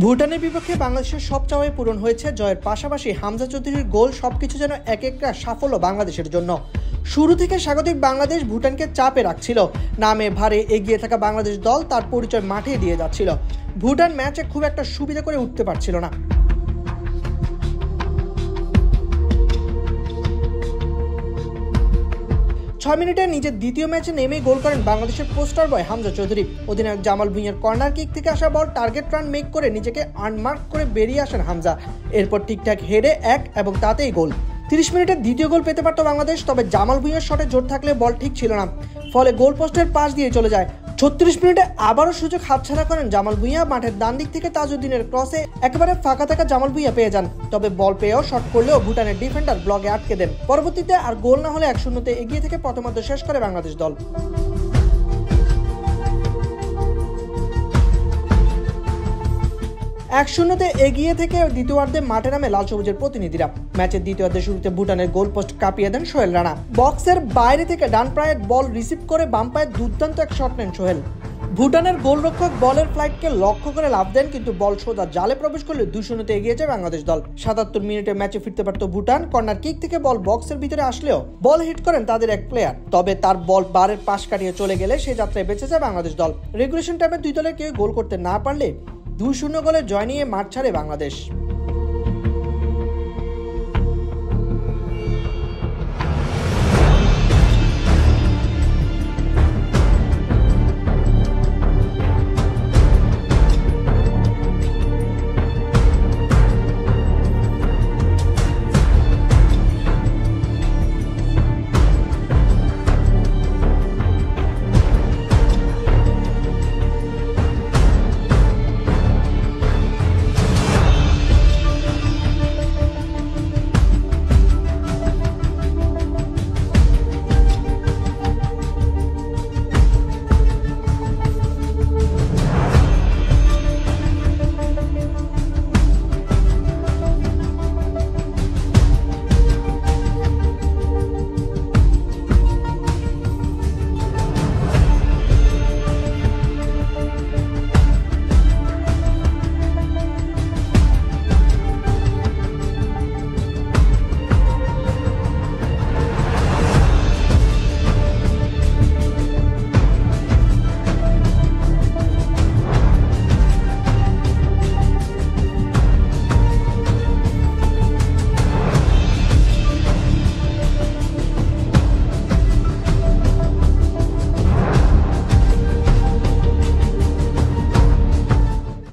ভুটানের বিপক্ষে বাংলাদেশের সব চাওয়াই পূরণ হয়েছে। জয়ের পাশাপাশি হামজা চৌধুরীর গোল সবকিছু যেন এক একটা সাফল্য বাংলাদেশের জন্য। শুরু থেকে স্বাগতিক বাংলাদেশ ভুটানকে চাপে রাখছিল। নামে ভারে এগিয়ে থাকা বাংলাদেশ দল তার পরিচয় মাঠে দিয়ে যাচ্ছিল। ভুটান ম্যাচে খুব একটা সুবিধা করে উঠতে পারছিল না। 6 মিনিটে নিজের দ্বিতীয় ম্যাচে নেমেই গোল করেন বাংলাদেশের পোস্টার বয় হামজা চৌধুরী। অধিনায়ক জামাল ভুঁইয়ার কর্নার কিক থেকে আসা বল টার্গেট রান মেক করে নিজেকে আনমার্ক করে বেরিয়ে আসেন হামজা। এরপর ঠিকঠাক হেডে এক এবং তাতেই গোল। 30 মিনিটে দ্বিতীয় গোল পেতে পারত বাংলাদেশ, তবে জামাল ভুঁইয়ার শটে জোর থাকলে বল ঠিক ছিল না, ফলে গোল পোস্টের পাশ দিয়ে চলে যায়। 36 মিনিটে আবারও সুযোগ হাতছাড়া করেন জামাল ভুঁইয়া। মাঠের ডান দিক থেকে তাজউদ্দিনের ক্রসে একেবারে ফাঁকা থাকা জামাল ভুঁইয়া পেয়ে যান, তবে বল পেয়েও শট করলেও ভুটানের ডিফেন্ডার ব্লকে আটকে দেন। পরবর্তীতে আর গোল না হলে 1-0 এগিয়ে থেকে প্রথমার্ধ শেষ করে বাংলাদেশ দল। 1-0 এগিয়ে থেকে দ্বিতীয়ার্ধে মাঠে নামে লাল সবুজের প্রতিনিধিরা। ম্যাচের দ্বিতীয়ার্ধের শুরুতে ভুটানের গোল পোস্ট কাঁপিয়ে দেন সোহেল রানা। বক্সের বাইরে থেকে ডান পায়ের বল রিসিভ করে বাম পায়ে দুর্দান্ত এক শট নেন সোহেল। ভুটানের গোলরক্ষক বলের ফ্লাইটকে লক্ষ্য করে লাফ দেন, কিন্তু বল সোজা জালে প্রবেশ করলে 2-0 এগিয়ে যায় বাংলাদেশ দল। 77 মিনিটে ম্যাচে ফিরতে পারত ভুটান। কর্নার কিক থেকে বল বক্সের ভিতরে আসলেও বল হিট করেন তাদের এক প্লেয়ার, তবে তার বল বারের পাশ কাটিয়ে চলে গেলে সেই যাত্রায় বেঁচে যায় বাংলাদেশ দল। রেগুলেশন টাইমে দুই দলের কেউ গোল করতে না পারলে 2-0 গোলে জয় নিয়ে মাঠ ছাড়ে বাংলাদেশ।